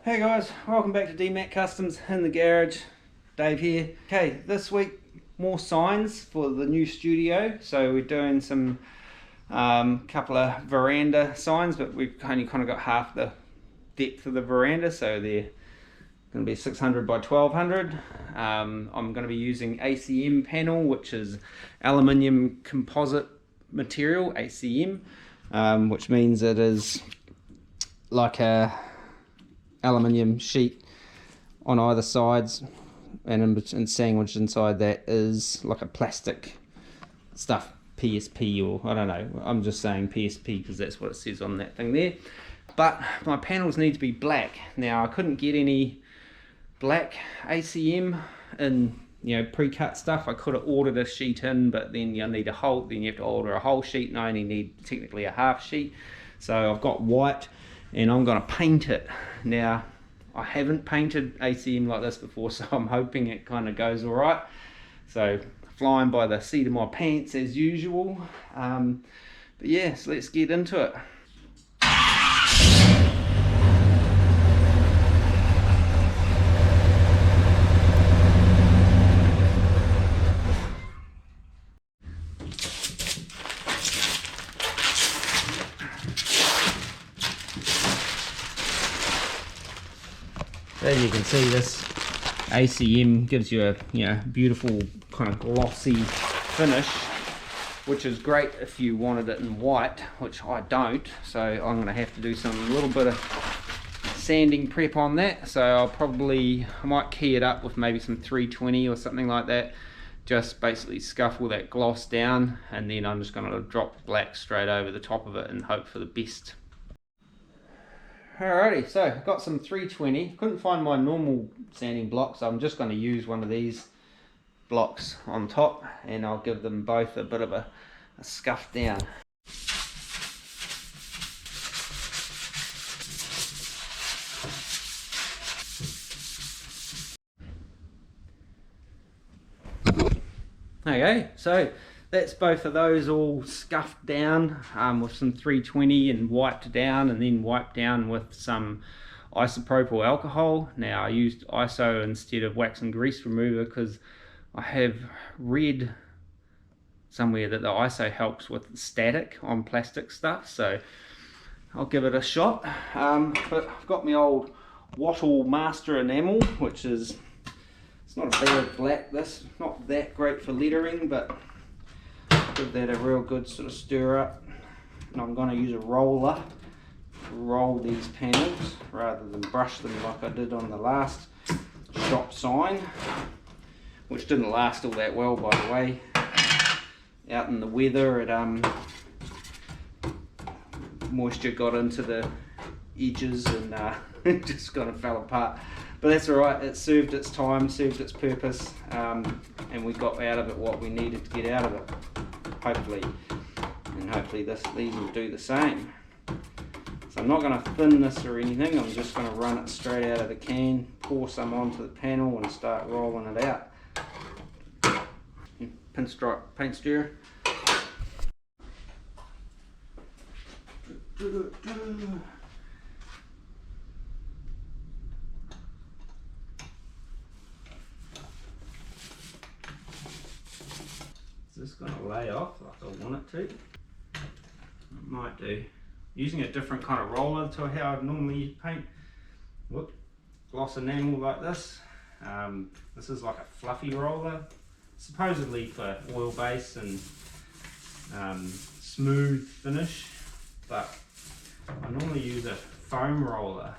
Hey guys, welcome back to DMAC Customs in the garage. Dave here. Okay, this week more signs for the new studio. So we're doing some couple of veranda signs, but we've only kind of got half the depth of the veranda, so they're going to be 600 by 1200. I'm going to be using ACM panel, which is aluminium composite material, ACM, which means it is like a aluminium sheet on either sides, and sandwiched inside that is like a plastic stuff, PSP, or I don't know, I'm just saying PSP because that's what it says on that thing there. But my panels need to be black. Now I couldn't get any black ACM in, pre-cut stuff. I could have ordered a sheet in, but then you need a whole, then you have to order a whole sheet, and I only need technically a half sheet. So I've got white and I'm going to paint it. Now I haven't painted ACM like this before, so I'm hoping it kind of goes all right. So flying by the seat of my pants as usual, but yeah, so let's get into it. As you can see, this ACM gives you a beautiful kind of glossy finish, which is great if you wanted it in white, which I don't. So I'm going to have to do some little bit of sanding prep on that. So I might key it up with maybe some 320 or something like that. Just basically scuff all that gloss down, and then I'm just going to drop black straight over the top of it and hope for the best. Alrighty, so I've got some 320. Couldn't find my normal sanding block, so I'm just going to use one of these blocks on top, and I'll give them both a bit of a scuff down. Okay, so that's both of those all scuffed down with some 320 and wiped down, and then wiped down with some isopropyl alcohol. Now I used ISO instead of wax and grease remover because I have read somewhere that the ISO helps with static on plastic stuff, so I'll give it a shot. But I've got my old Wattle Master enamel, which is, it's not a bad black, this not that great for lettering, but give that a real good sort of stir up. And I'm going to use a roller to roll these panels rather than brush them like I did on the last shop sign, which didn't last all that well, by the way. Out in the weather, moisture got into the edges and it just kind of fell apart. But that's alright, it served its time, served its purpose, and we got out of it what we needed to get out of it, hopefully. And hopefully these will do the same. So I'm not going to thin this or anything, I'm just going to run it straight out of the can, pour some onto the panel and start rolling it out. Pinstripe paint stirrer. Is this going to lay off like I want it to? It might do. Using a different kind of roller to how I'd normally paint gloss enamel like this. This is like a fluffy roller, supposedly for oil base and smooth finish, but I normally use a foam roller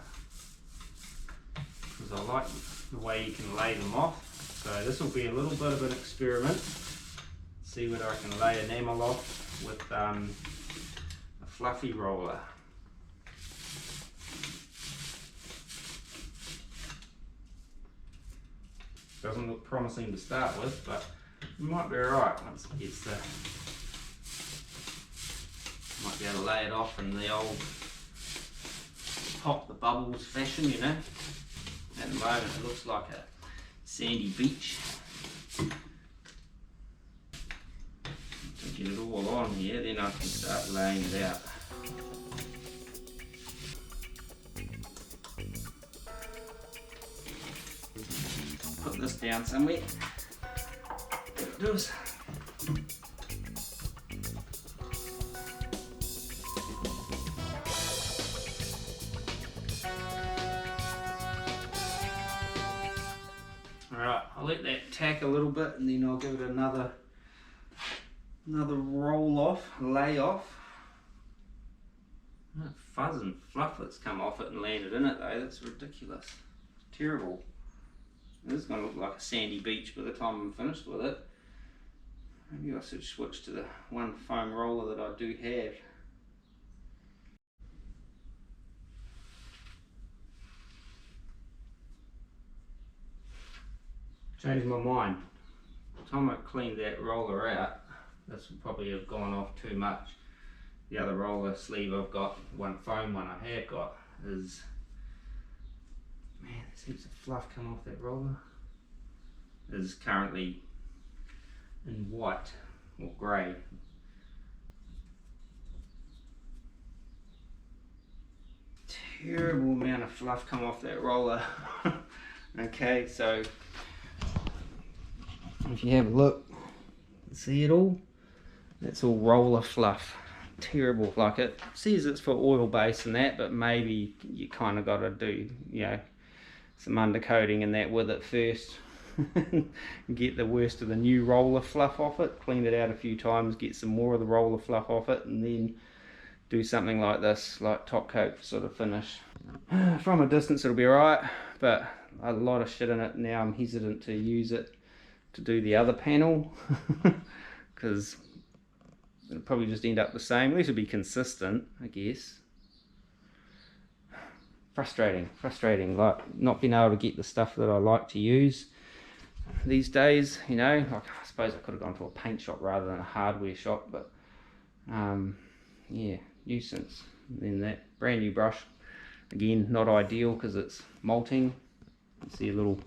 because I like the way you can lay them off. So this will be a little bit of an experiment. See whether I can lay enamel off with a fluffy roller. Doesn't look promising to start with, but it might be alright once it gets there. Might be able to lay it off in the old pop the bubbles fashion, you know. At the moment it looks like a sandy beach. Get it all on here, then I can start laying it out. down somewhere. Do is alright, I'll let that tack a little bit and then I'll give it another roll off, lay off. That fuzz and fluff that's come off it and landed in it though, that's ridiculous. It's terrible. This is going to look like a sandy beach by the time I'm finished with it. Maybe I should switch to the one foam roller that I do have. Changed my mind. By the time I cleaned that roller out, this would probably have gone off too much. The other roller sleeve I've got, one foam one I have got, is, man, there's heaps of fluff come off that roller, is currently in white or grey. Terrible amount of fluff come off that roller. Okay, so if you have a look, see it all? That's all roller fluff. Terrible. Like, it says it's for oil base and that, but maybe you kind of got to do, you know, some undercoating and that with it first. Get the worst of the new roller fluff off it, clean it out a few times, get some more of the roller fluff off it, and then do something like this, like top coat sort of finish. From a distance it'll be alright, but a lot of shit in it now. I'm hesitant to use it to do the other panel because it'll probably just end up the same. At least it'll be consistent, I guess. Frustrating, like not being able to get the stuff that I like to use these days, you know. Like, I suppose I could have gone to a paint shop rather than a hardware shop, but yeah, nuisance. And then that brand new brush, again, not ideal because it's molting. You see a little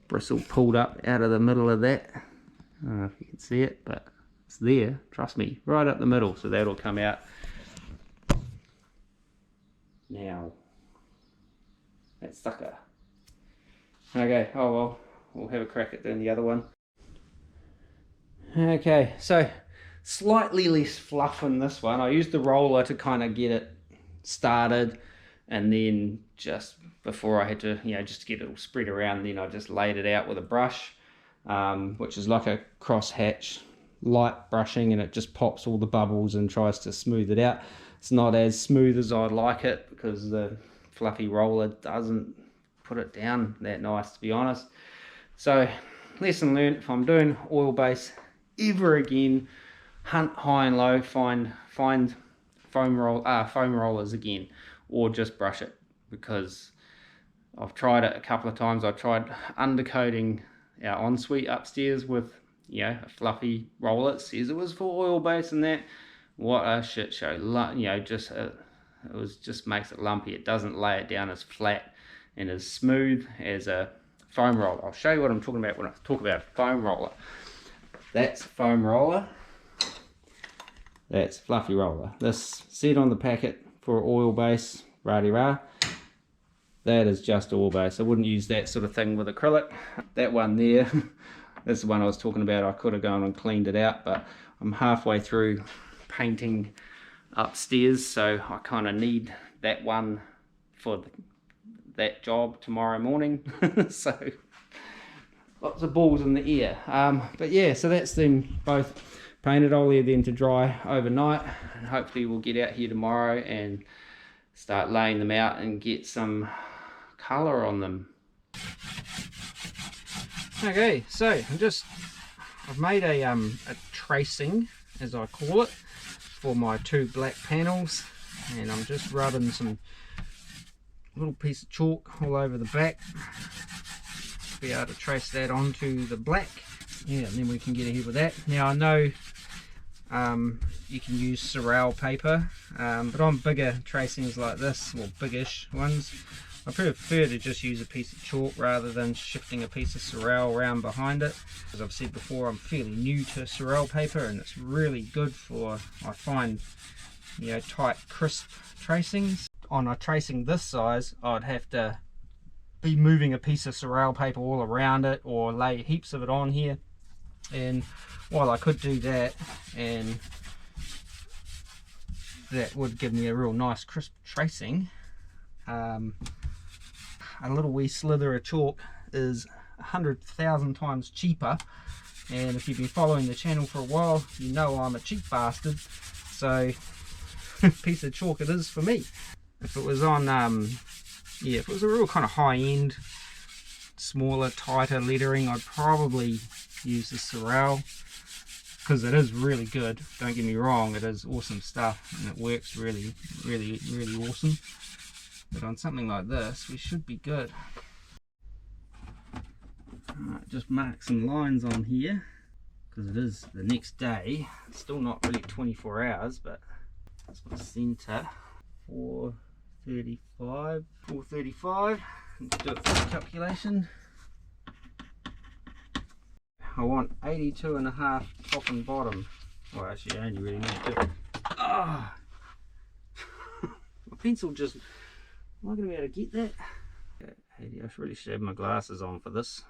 bristle pulled up out of the middle of that. I don't know if you can see it, but it's there, trust me, right up the middle, so that'll come out now. That sucker. Okay, oh well, we'll have a crack at doing the other one. Okay, so slightly less fluff in this one. I used the roller to kind of get it started, and then just before I had to, you know, just to get it all spread around, then I just laid it out with a brush, which is like a crosshatch light brushing, and it just pops all the bubbles and tries to smooth it out. It's not as smooth as I'd like it because the fluffy roller doesn't put it down that nice, to be honest. So lesson learned, if I'm doing oil base ever again, hunt high and low, find foam rollers again, or just brush it, because I've tried it a couple of times. I tried undercoating our ensuite upstairs with, you know, a fluffy roller. It says it was for oil base and that. What a shit show. You know, just just makes it lumpy. It doesn't lay it down as flat and as smooth as a foam roller. I'll show you what I'm talking about when I talk about a foam roller. That's a foam roller. That's fluffy roller. This said on the packet for oil base, rah-de-rah. That is just oil base. I wouldn't use that sort of thing with acrylic. That one there, that's the one I was talking about. I could have gone and cleaned it out, but I'm halfway through painting upstairs, so I kind of need that one for that job tomorrow morning. So lots of balls in the air. But yeah, so that's them both painted. I'll leave them to dry overnight, and hopefully we'll get out here tomorrow and start laying them out and get some colour on them. Okay, so I've made a tracing, as I call it, for my two black panels, and I'm just rubbing some little piece of chalk all over the back to be able to trace that onto the black. Yeah, and then we can get ahead with that. Now I know you can use Sorel paper, but on bigger tracings like this, or biggish ones, I prefer to just use a piece of chalk rather than shifting a piece of Sorel around behind it. As I've said before, I'm fairly new to Sorel paper, and it's really good for, I find, you know, tight, crisp tracings. On a tracing this size, I'd have to be moving a piece of surround paper all around it or lay heaps of it on here. And while I could do that, and that would give me a real nice crisp tracing, a little wee slither of chalk is 100,000 times cheaper. And if you've been following the channel for a while, you know I'm a cheap bastard, so piece of chalk it is for me. If it was on yeah, if it was a real kind of high-end, smaller, tighter lettering, I'd probably use the Sorel, because it is really good. Don't get me wrong, it is awesome stuff, and it works really, really, really awesome. But on something like this, we should be good. Alright, just mark some lines on here, because it is the next day. It's still not really 24 hours, but that's my centre. 435. Let's do it for the calculation. I want 82.5 top and bottom. Well, actually, I only really need to. Ah! My pencil just. Am I going to be able to get that? Okay, 80. I really should have my glasses on for this.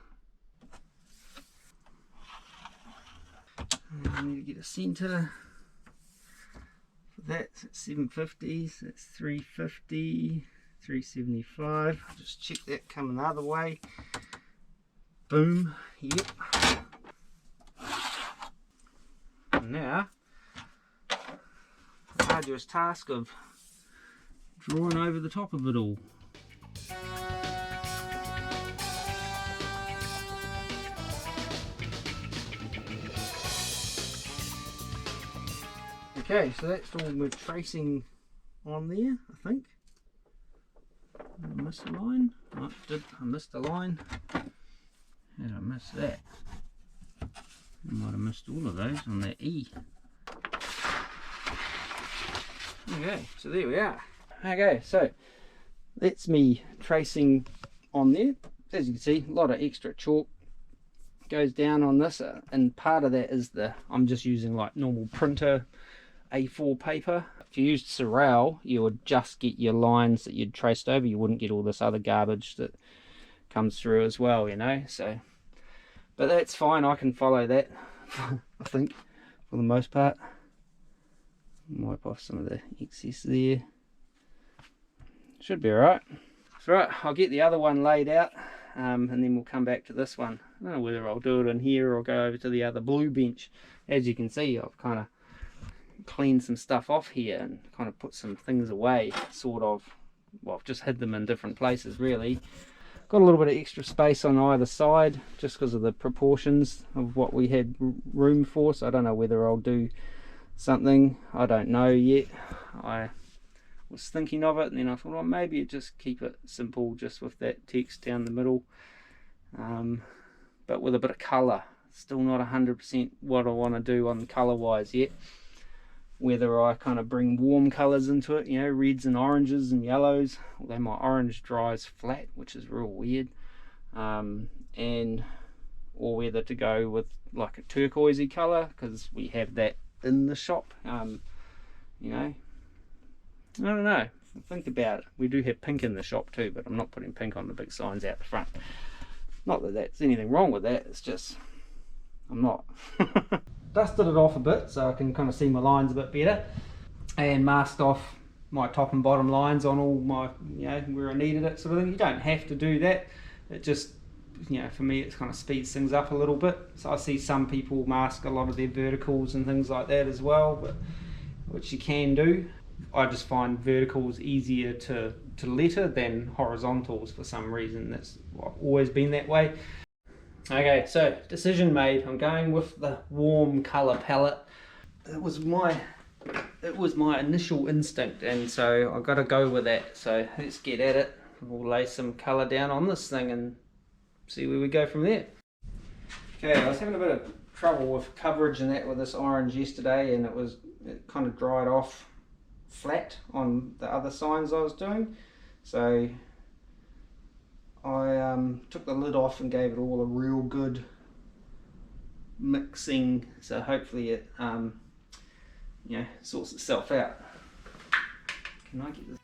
I need to get a centre. That's at 750, so that's 350, 375. I'll just check that coming the other way. Boom, yep. And now, the arduous task of drawing over the top of it all. Okay, so that's all my tracing on there, I think. Did I miss a line? Oh, I missed a line. How did I miss that? I might have missed all of those on that E. Okay, so there we are. Okay, so that's me tracing on there. As you can see, a lot of extra chalk goes down on this, and part of that is I'm just using like normal printer A4 paper. If you used Sorel, you would just get your lines that you'd traced over. You wouldn't get all this other garbage that comes through as well, you know. So, but that's fine. I can follow that. I think for the most part. Wipe off some of the excess there. Should be alright. So right, I'll get the other one laid out, and then we'll come back to this one. I don't know whether I'll do it in here or go over to the other blue bench. As you can see, I've kind of cleaned some stuff off here and kind of put some things away, sort of. Well, I've just hid them in different places really. Got a little bit of extra space on either side just because of the proportions of what we had room for, so I don't know whether I'll do something. I don't know yet. I was thinking of it, and then I thought, well, maybe just keep it simple, just with that text down the middle, but with a bit of colour. Still not 100% what I want to do on colour wise yet. Whether I kind of bring warm colours into it, you know, reds and oranges and yellows, although my orange dries flat, which is real weird, or whether to go with like a turquoisey colour, because we have that in the shop. You know, I don't know, think about it. We do have pink in the shop too, but I'm not putting pink on the big signs out the front. Not that that's anything wrong with that, it's just I'm not. Dusted it off a bit so I can kind of see my lines a bit better, and masked off my top and bottom lines on all my, you know, where I needed it, sort of thing. You don't have to do that, it just, you know, for me it kind of speeds things up a little bit. So I see some people mask a lot of their verticals and things like that as well, but which you can do. I just find verticals easier to letter than horizontals for some reason. That's always been that way. Okay, so decision made. I'm going with the warm colour palette. It was my initial instinct, and so I've got to go with that. So let's get at it. We'll lay some colour down on this thing and see where we go from there. Okay, I was having a bit of trouble with coverage and that with this orange yesterday, and it kind of dried off flat on the other signs I was doing. So I took the lid off and gave it all a real good mixing, so hopefully it you know, sorts itself out. Can I get this?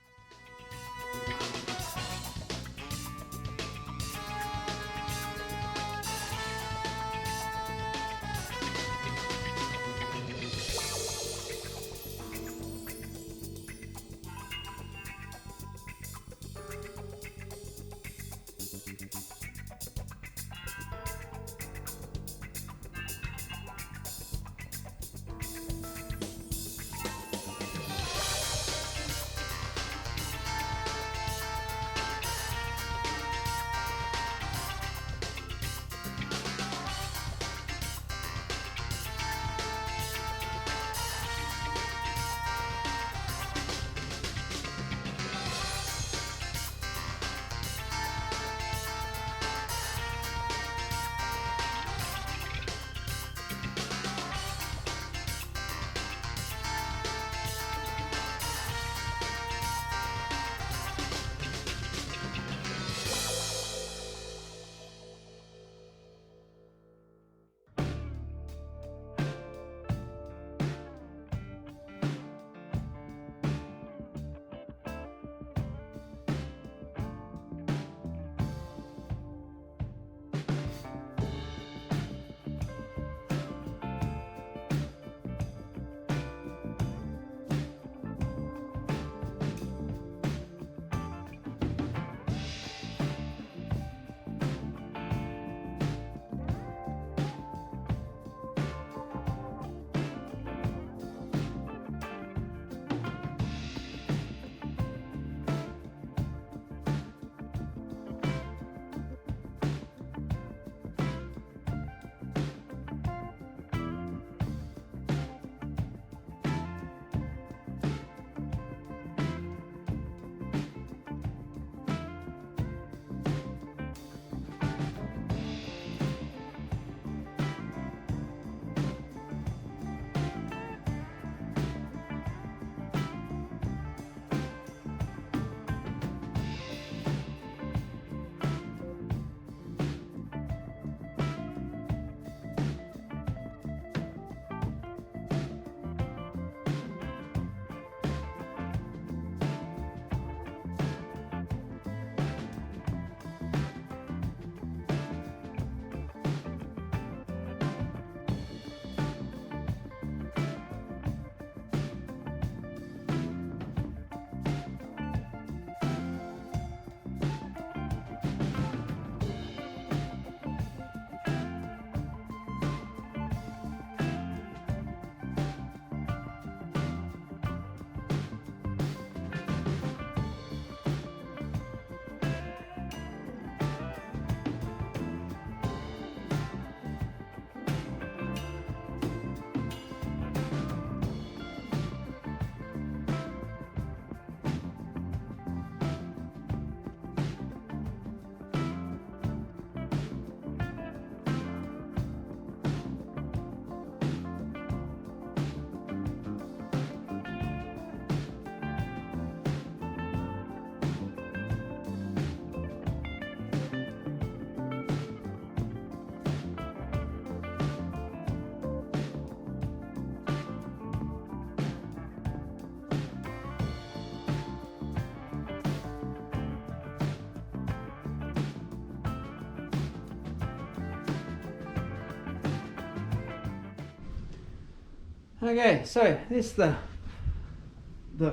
Okay, so there's the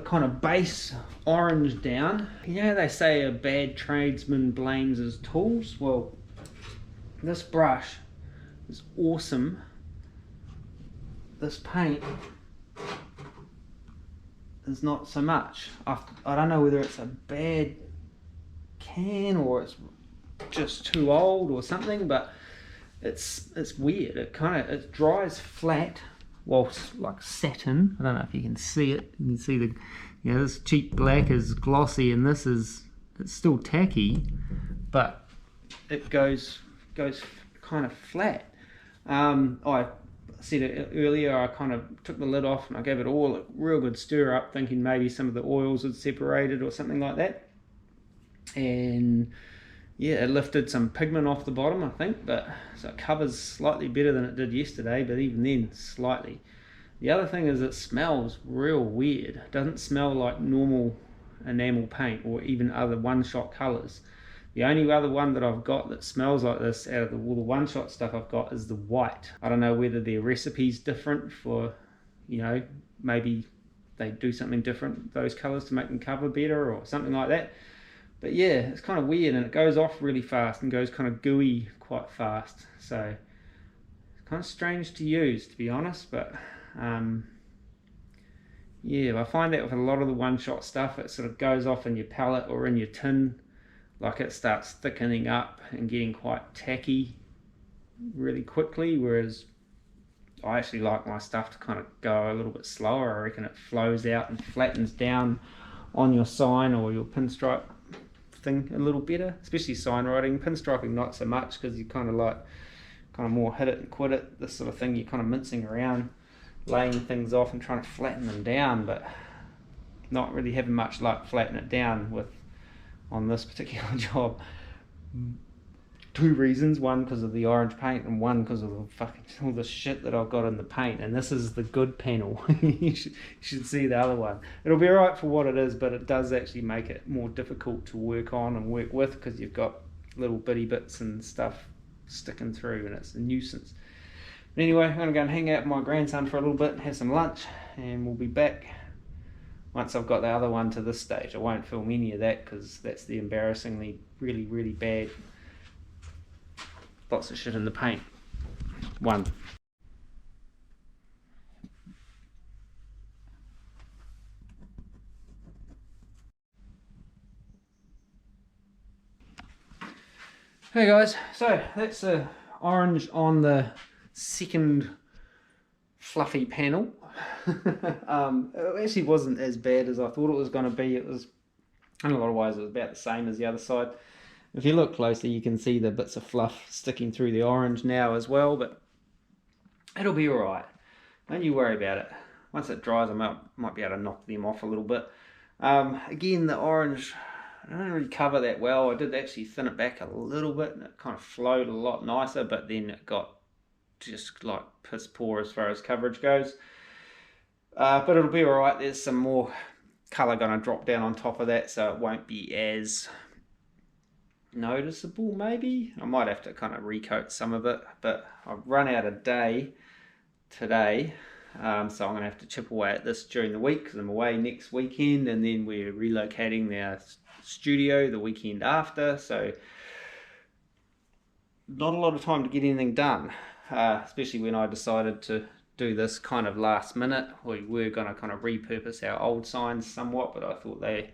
kind of base orange down. You know they say a bad tradesman blames his tools? Well, this brush is awesome. This paint is not so much. I don't know whether it's a bad can or it's just too old or something, but it's weird. It dries flat, whilst like satin. I don't know if you can see it. You can see this cheap black is glossy, and it's still tacky, but it goes kind of flat. I said it earlier, I kind of took the lid off and I gave it all a real good stir up, thinking maybe some of the oils had separated or something like that. And yeah, it lifted some pigment off the bottom, I think, but so it covers slightly better than it did yesterday, but even then, slightly. The other thing is it smells real weird. It doesn't smell like normal enamel paint or even other one-shot colours. The only other one that I've got that smells like this out of all the one-shot stuff I've got is the white. I don't know whether their recipe's different for, maybe they do something different, those colours, to make them cover better or something like that. But yeah, it's kind of weird, and it goes off really fast and goes kind of gooey quite fast. So it's kind of strange to use, to be honest, but yeah, I find that with a lot of the one-shot stuff, it sort of goes off in your palette or in your tin. Like it starts thickening up and getting quite tacky really quickly, whereas I actually like my stuff to kind of go a little bit slower. I reckon it flows out and flattens down on your sign or your pinstripe thing a little better, especially sign writing. Pinstriping not so much, because you kind of more hit it and quit it. This sort of thing, you're kind of mincing around, laying things off and trying to flatten them down, but not really having much luck flattening it down on this particular job. Two reasons: one because of the orange paint, and one because of all the shit that I've got in the paint. And this is the good panel. you should see the other one. It'll be alright for what it is, but it does actually make it more difficult to work on and work with, because you've got little bitty bits and stuff sticking through, and it's a nuisance. But anyway, I'm going to go and hang out with my grandson for a little bit and have some lunch, and we'll be back once I've got the other one to this stage. I won't film any of that, because that's the embarrassingly really, really bad, lots of shit in the paint one. Hey guys, so that's the orange on the second fluffy panel. It actually wasn't as bad as I thought it was going to be. It was, in a lot of ways, it was about the same as the other side. If you look closely, you can see the bits of fluff sticking through the orange now as well, but it'll be alright. Don't you worry about it. Once it dries, I might be able to knock them off a little bit. Again, the orange, I don't really cover that well. I did actually thin it back a little bit, and it kind of flowed a lot nicer, but then it got just like piss poor as far as coverage goes. But it'll be alright. There's some more colour going to drop down on top of that, so it won't be as noticeable. Maybe I might have to kind of recoat some of it, but I've run out of day today, so I'm going to have to chip away at this during the week, because I'm away next weekend, and then we're relocating our studio the weekend after, so not a lot of time to get anything done, especially when I decided to do this kind of last minute. We were going to kind of repurpose our old signs somewhat, but I thought they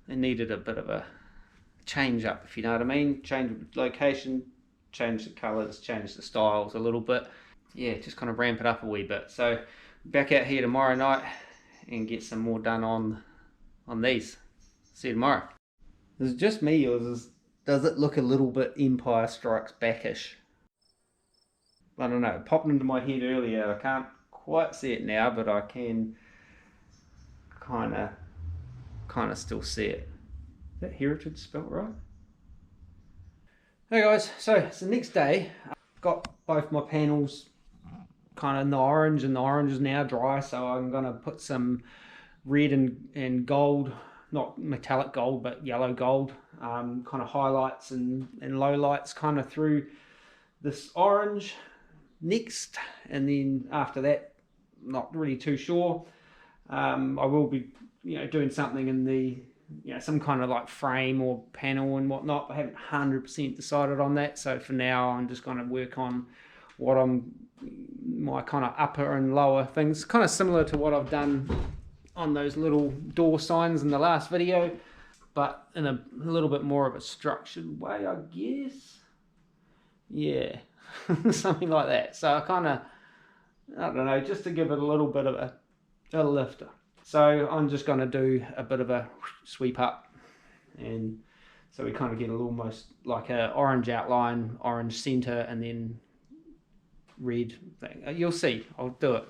needed a bit of a change up, if you know what I mean. Change the location, change the colours, change the styles a little bit. Yeah, just kind of ramp it up a wee bit. So back out here tomorrow night and get some more done on these. See you tomorrow. Is it just me, or does it look a little bit Empire Strikes Back-ish? I don't know, it popped into my head earlier. I can't quite see it now, but I can kind of still see it. Is that heritage spelt right? Hey guys, so it's the next day. I've got both my panels kind of in the orange, and the orange is now dry, so I'm going to put some red and gold, not metallic gold, but yellow gold, kind of highlights and lowlights kind of through this orange next, and then after that not really too sure. I will be, doing something in the, some kind of like frame or panel and whatnot. I haven't 100% decided on that. So for now, I'm just going to work on my kind of upper and lower things, kind of similar to what I've done on those little door signs in the last video, but in a little bit more of a structured way, I guess. Yeah, something like that. So I don't know, just to give it a little bit of a lifter. So I'm just going to do a bit of a sweep up, and so we kind of get almost like a orange outline, orange center, and then red thing. You'll see, I'll do it.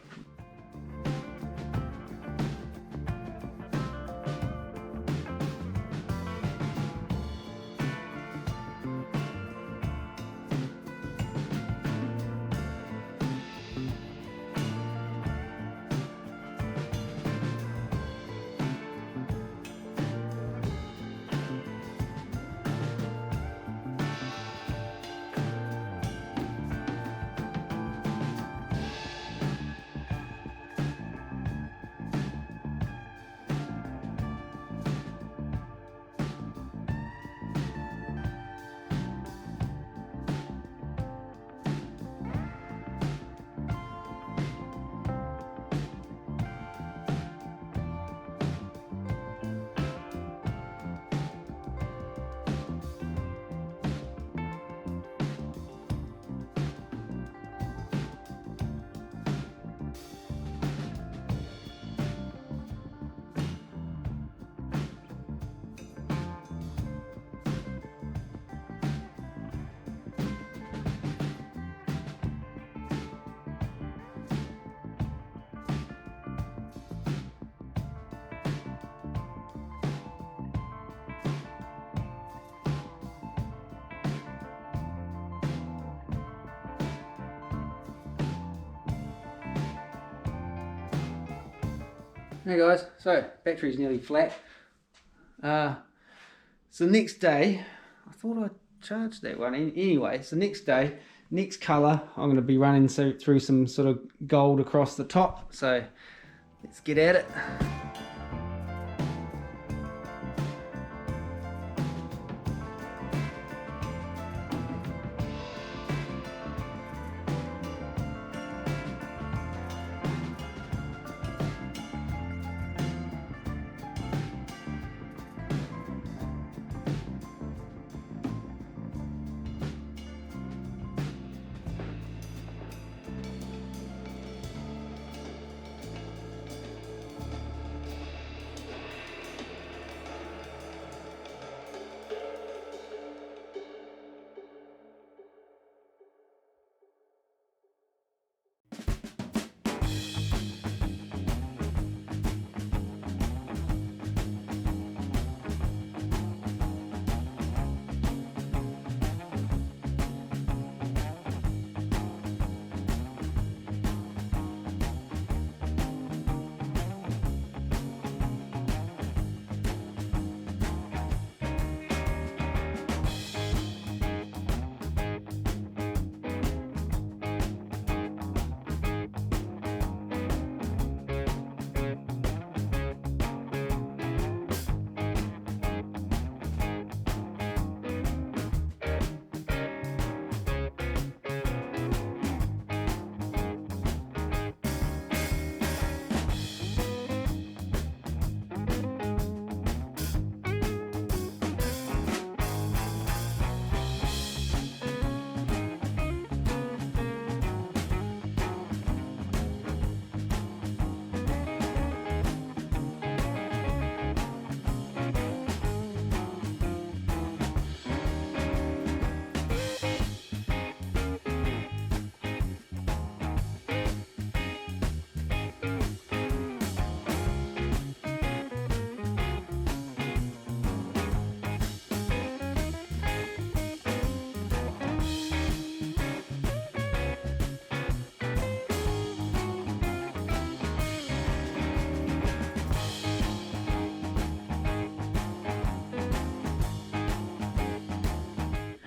Hey guys, so battery's nearly flat. So next day, I thought I charged that one. Anyway, so next day, next colour, I'm going to be running through some sort of gold across the top. So let's get at it.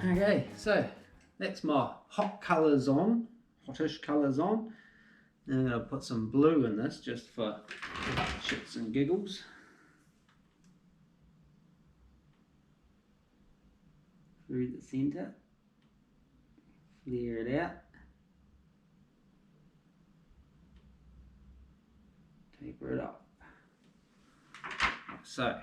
Okay, so that's my hot colours on, hotish colours on. And I'm going to put some blue in this just for shits and giggles. Through the centre. Flare it out. Taper it up. Like so.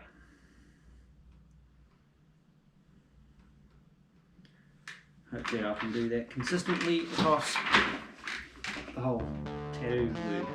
Hopefully I can do that consistently across the whole tattoo work.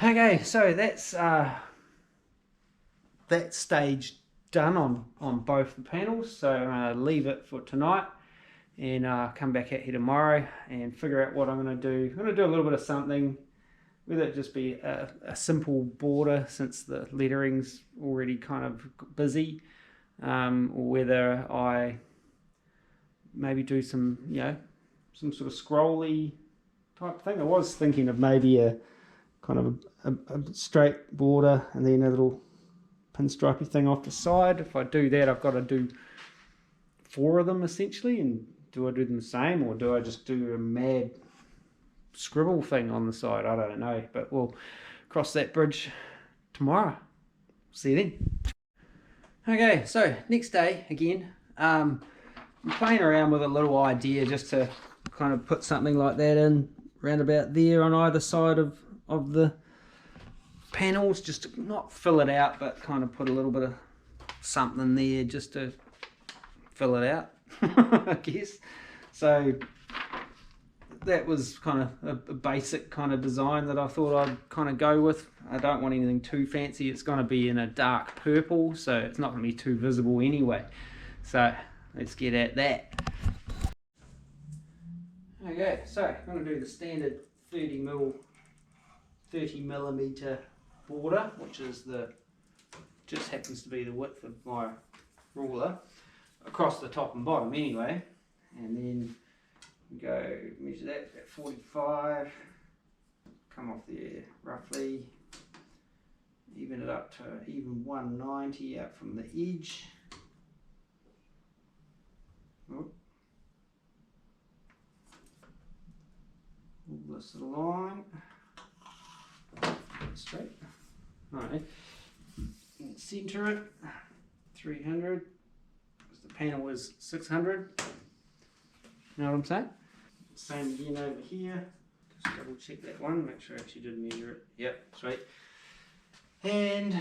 Okay, so that's that stage done on both the panels. So I'm going to leave it for tonight and come back out here tomorrow and figure out what I'm going to do. I'm going to do a little bit of something, whether it just be a simple border since the lettering's already kind of busy, or whether I maybe do some, you know, some sort of scrolly type thing. I was thinking of maybe a kind of a straight border and then a little pinstripey thing off the side. If I do that, I've got to do 4 of them essentially. And do I do them the same, or do I just do a mad scribble thing on the side? I don't know, but we'll cross that bridge tomorrow. See you then. Okay, so next day again. I'm playing around with a little idea just to kind of put something like that in round about there on either side of the panels, just to not fill it out, but kind of put a little bit of something there just to fill it out, I guess. So that was kind of a basic kind of design that I thought I'd kind of go with. I don't want anything too fancy. It's going to be in a dark purple, so it's not going to be too visible anyway. So let's get at that. Okay, so I'm going to do the standard 30mm border, which is just happens to be the width of my ruler across the top and bottom anyway, and then go measure that at 45, come off there roughly, even it up to even 190 out from the edge. Pull this line straight. Alright, center it 300 because the panel is 600. You know what I'm saying? Same again over here. Just double check that one, make sure I actually did measure it. Yep, sweet. And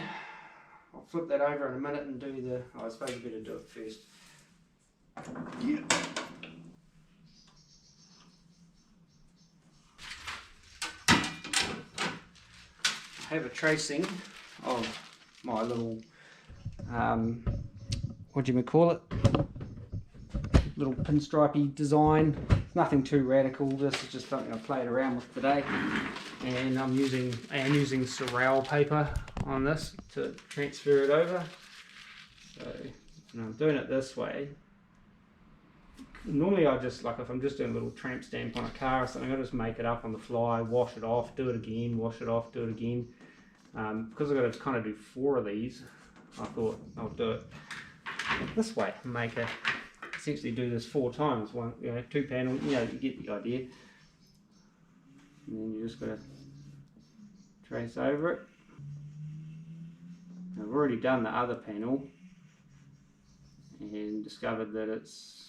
I'll flip that over in a minute and do the. Oh, I suppose you better do it first. Yeah. I have a tracing of my little, what do you call it? Little pinstripey design. Nothing too radical. This is just something I played around with today, and I'm using Sorrel paper on this to transfer it over. So I'm doing it this way. Normally I just, like if I'm just doing a little tramp stamp on a car or something, I just make it up on the fly, wash it off, do it again, wash it off, do it again. Because I've got to kind of do 4 of these, I thought I'll do it this way, make a essentially do this 4 times, 2 panels, you get the idea. And then you just got to trace over it. I've already done the other panel and discovered that it's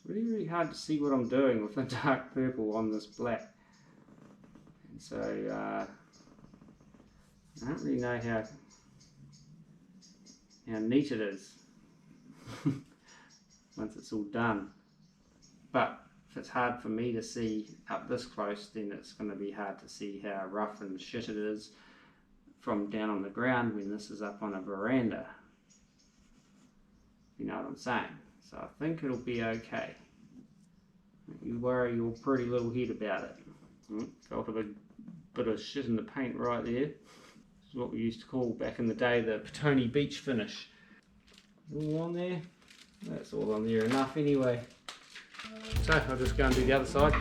really hard to see what I'm doing with the dark purple on this black. And so I don't really know how neat it is once it's all done. But if it's hard for me to see up this close, then it's going to be hard to see how rough and shit it is from down on the ground when this is up on a veranda. You know what I'm saying? So I think it'll be okay. You worry your pretty little head about it. Felt a bit of shit in the paint right there. This is what we used to call back in the day the Petone Beach finish. All on there? That's all on there enough anyway. So I'll just go and do the other side.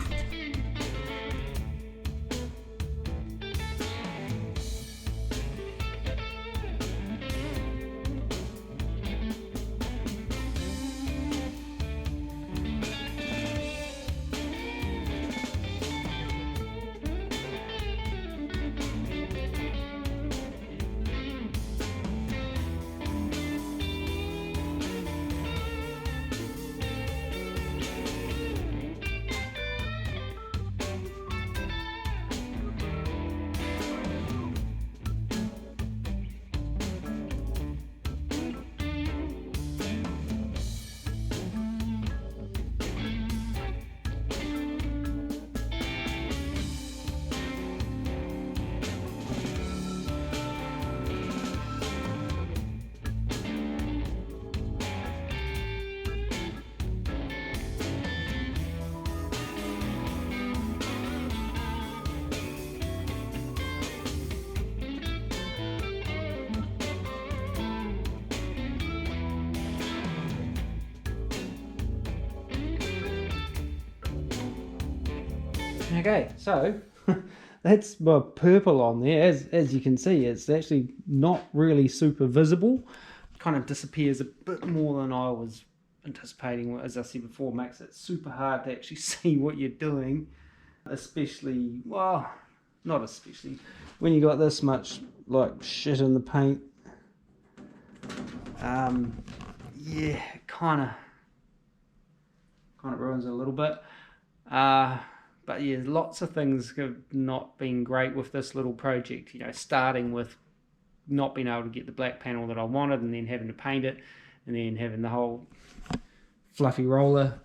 Okay, so that's my purple on there. As you can see, it's actually not really super visible. Kind of disappears a bit more than I was anticipating. As I said before, makes it super hard to actually see what you're doing. Especially, well, not especially, when you got this much like shit in the paint. Yeah, kind of ruins it a little bit. But yeah, lots of things have not been great with this little project. You know, starting with not being able to get the black panel that I wanted, and then having to paint it, and then having the whole fluffy roller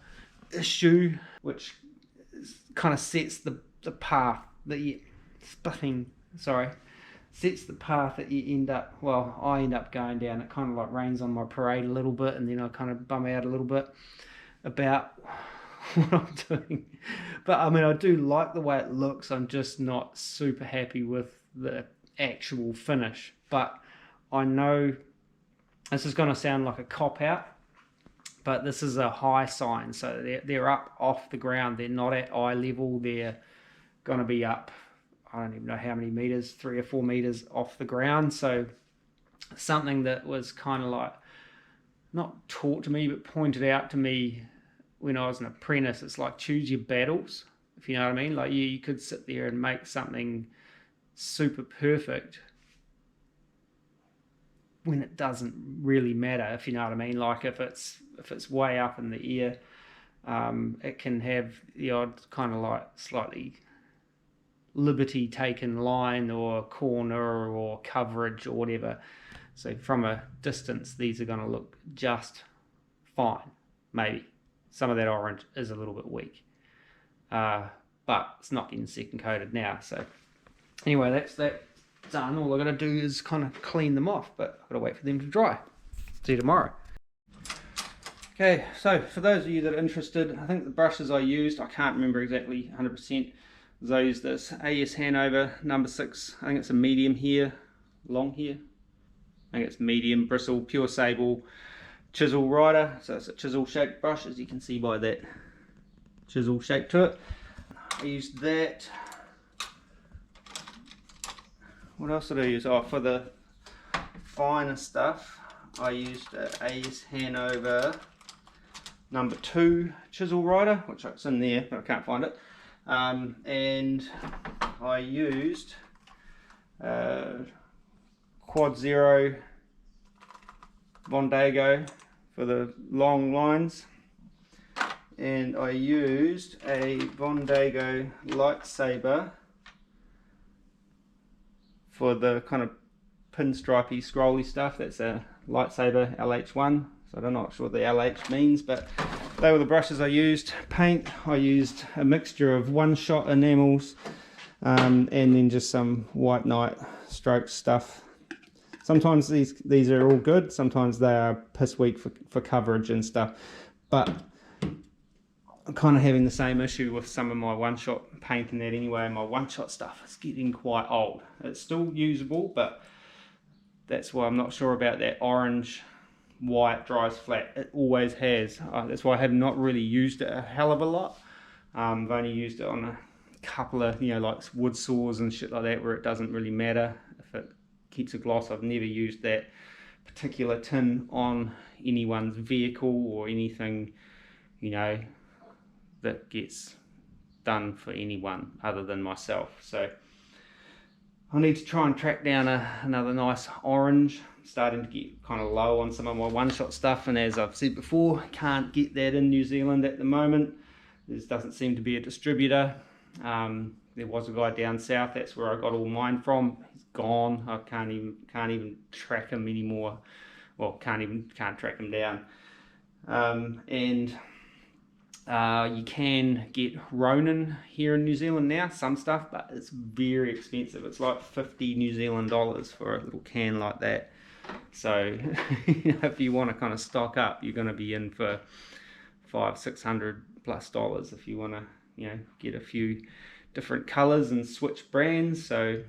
issue, which kind of sets the path that you sets the path that you end up, well, I end up going down. It kind of like rains on my parade a little bit, and then I kind of bum out a little bit about what I'm doing. But I mean, I do like the way it looks. I'm just not super happy with the actual finish. But I know this is going to sound like a cop-out, but this is a high sign, so they're up off the ground. They're not at eye level. They're going to be up, I don't even know how many meters, 3 or 4 meters off the ground. So something that was kind of like not taught to me, but pointed out to me when I was an apprentice. It's like, choose your battles, if you know what I mean. Like you could sit there and make something super perfect when it doesn't really matter, if you know what I mean. Like if it's way up in the air, it can have the odd kind of like slightly liberty taken line or corner or coverage or whatever. So from a distance, these are going to look just fine. Maybe some of that orange is a little bit weak, but it's not getting second coated now. So anyway, that's that done. All I got to do is kind of clean them off, but I've got to wait for them to dry. See you tomorrow. Okay, so for those of you that are interested, I think the brushes I used, I can't remember exactly 100%. I used this AS Hanover number 6. I think it's a medium here, long here. I think it's medium bristle, pure sable chisel rider. So it's a chisel shaped brush, as you can see by that chisel shape to it. I used that. What else did I use? Oh, for the finer stuff, I used a AS Hanover number 2 chisel rider, which is in there, but I can't find it. And I used Quad Zero Bondago for the long lines, and I used a Bondago Lightsaber for the kind of pinstripey, scrolly stuff. That's a Lightsaber LH1. So I'm not sure what the LH means, but they were the brushes I used. Paint, I used a mixture of one-shot enamels and then just some white knight stroke stuff. Sometimes these are all good, sometimes they are piss weak for coverage and stuff, but I'm kind of having the same issue with some of my one-shot paint and that anyway. My one-shot stuff is getting quite old. It's still usable, but that's why I'm not sure about that orange white dries flat. It always has. That's why I have not really used it a hell of a lot. I've only used it on a couple of, you know, like wood saws and shit like that, where it doesn't really matter if it keeps a gloss. I've never used that particular tin on anyone's vehicle or anything, you know, that gets done for anyone other than myself. So I need to try and track down another nice orange. I'm starting to get kind of low on some of my one-shot stuff, and as I've said before, can't get that in New Zealand at the moment. There doesn't seem to be a distributor. There was a guy down south, that's where I got all mine from. He's gone. I can't even track him anymore. Well, can't track him down. You can get Ronin here in New Zealand now, some stuff, but it's very expensive. It's like 50 New Zealand dollars for a little can like that. So you know, if you want to kind of stock up, you're going to be in for $500-600 plus if you want to, you know, get a few different colors and switch brands. So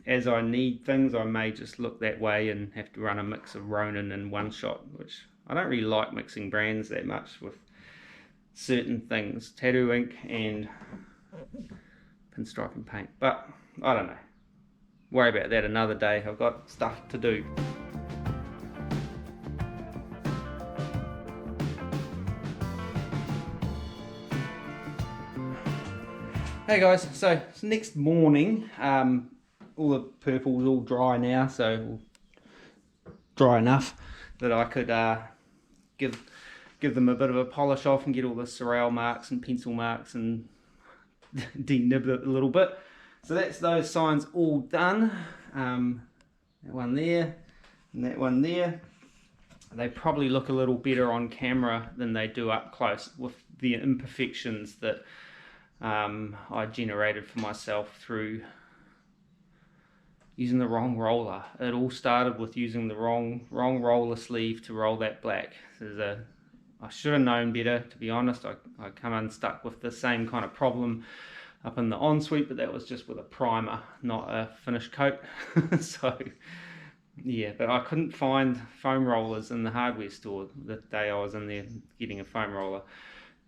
as I need things, I may just look that way and have to run a mix of Ronin and One Shot, which I don't really like mixing brands that much with certain things, tattoo ink and pinstriping paint. But I don't know, worry about that another day. I've got stuff to do. Hey guys, so it's next morning. All the purple's all dry now, so dry enough that I could give them a bit of a polish off and get all the Sorel marks and pencil marks and denib it a little bit. So that's those signs all done. That one there and that one there. They probably look a little better on camera than they do up close, with the imperfections that I generated for myself through using the wrong roller. It all started with using the wrong roller sleeve to roll that black. I should have known better, to be honest. I come unstuck with the same kind of problem up in the ensuite, but that was just with a primer, not a finished coat. So yeah, but I couldn't find foam rollers in the hardware store the day I was in there getting a foam roller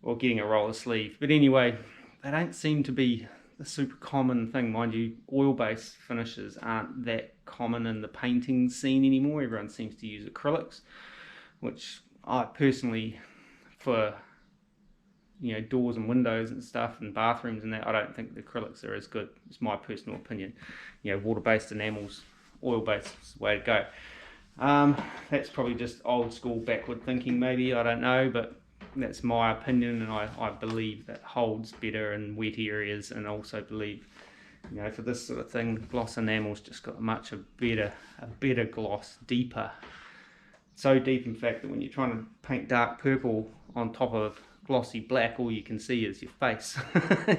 or getting a roller sleeve. But anyway, they don't seem to be the super common thing. Mind you, oil-based finishes aren't that common in the painting scene anymore. Everyone seems to use acrylics, which I personally, for, you know, doors and windows and stuff and bathrooms and that, I don't think the acrylics are as good. It's my personal opinion. You know, water-based enamels, oil-based is the way to go. That's probably just old school backward thinking maybe, I don't know, but that's my opinion, and I believe that holds better in wet areas, and also believe, you know, for this sort of thing, gloss enamel's just got a better gloss, deeper. So deep, in fact, that when you're trying to paint dark purple on top of glossy black, all you can see is your face.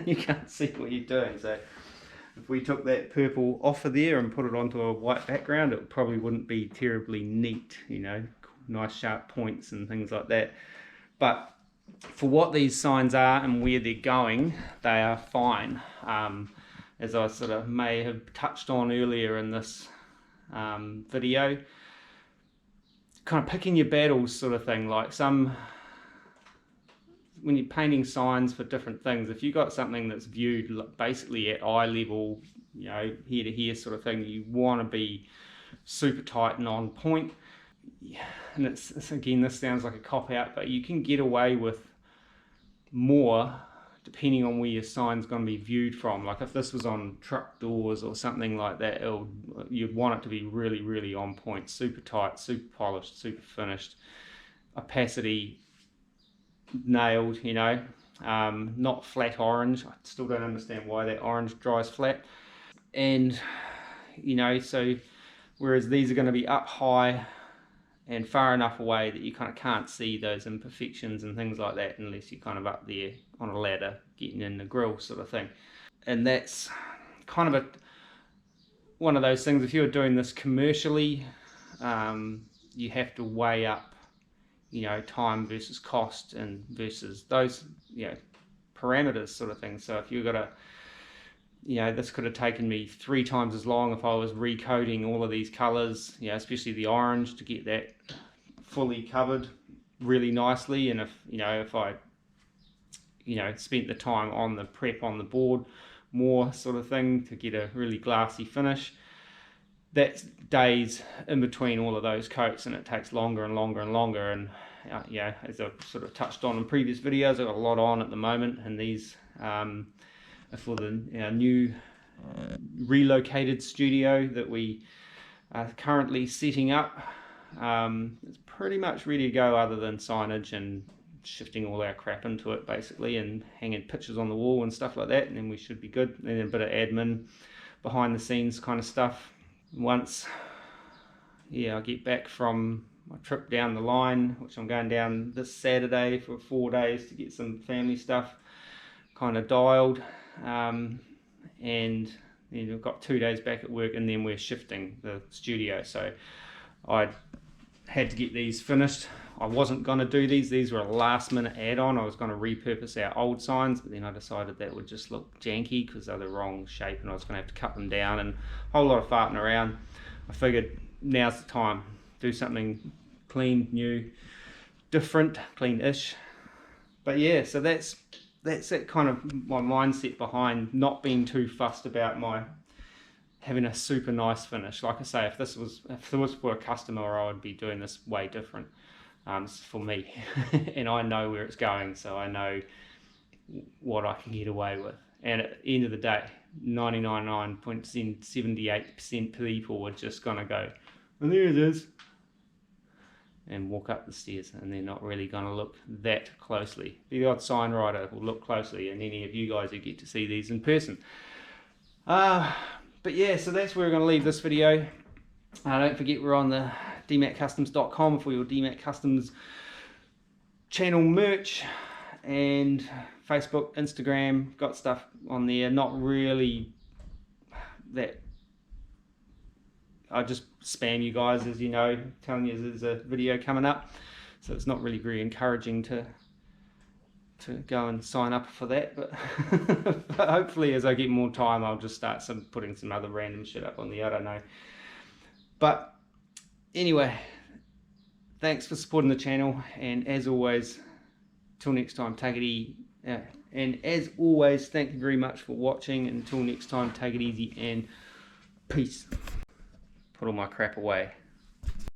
You can't see what you're doing. So if we took that purple off of there and put it onto a white background, it probably wouldn't be terribly neat, you know, nice sharp points and things like that. But for what these signs are and where they're going, they are fine. As I sort of may have touched on earlier in this video, kind of picking your battles sort of thing. Like when you're painting signs for different things, if you got something that's viewed basically at eye level, you know, here to here sort of thing, you want to be super tight and on point. And it's again, this sounds like a cop-out, but you can get away with more depending on where your sign's going to be viewed from. Like if this was on truck doors or something like that, you'd want it to be really, really on point, super tight, super polished, super finished, opacity nailed, you know, not flat orange. I still don't understand why that orange dries flat. And, you know, so whereas these are going to be up high and far enough away that you kind of can't see those imperfections and things like that unless you're kind of up there on a ladder getting in the grill sort of thing. And that's kind of one of those things, if you're doing this commercially, you have to weigh up, you know, time versus cost and versus those, you know, parameters sort of thing. So if you've got a, you know, this could have taken me 3 times as long if I was recoating all of these colors, you know, especially the orange, to get that fully covered really nicely. And if, you know, if I, you know, spent the time on the prep on the board more sort of thing to get a really glassy finish, that's days in between all of those coats, and it takes longer and longer and longer. And yeah, as I've sort of touched on in previous videos, I've got a lot on at the moment, and these for the new relocated studio that we are currently setting up. It's pretty much ready to go, other than signage and shifting all our crap into it basically, and hanging pictures on the wall and stuff like that, and then we should be good. And then a bit of admin behind the scenes kind of stuff once I get back from my trip down the line, which I'm going down this Saturday for 4 days to get some family stuff kind of dialed. And then we've got 2 days back at work, and then we're shifting the studio, so I had to get these finished. I wasn't going to do these were a last minute add-on. I was going to repurpose our old signs, but then I decided that would just look janky because they're the wrong shape, and I was going to have to cut them down and a whole lot of farting around. I figured now's the time, do something clean, new, different, clean-ish. But yeah, so that's that kind of my mindset behind not being too fussed about my having a super nice finish. Like I say, if this was for a customer, I would be doing this way different. This is for me, and I know where it's going, so I know what I can get away with. And at the end of the day, 99.78% people are just gonna go, "Oh, there it is," and walk up the stairs, and they're not really going to look that closely. The odd sign writer will look closely, and any of you guys who get to see these in person. But yeah, so that's where we're going to leave this video. Don't forget, we're on the dmatcustoms.com for your DMAT Customs channel merch, and Facebook, Instagram, got stuff on there. Not really that, I just spam you guys, as you know, telling you there's a video coming up, so it's not really very encouraging to go and sign up for that, but, but hopefully as I get more time, I'll just start putting some other random shit up on there, I don't know. But anyway, thanks for supporting the channel, and as always, till next time, take it easy. And as always, thank you very much for watching. Until next time, take it easy and peace. Put all my crap away.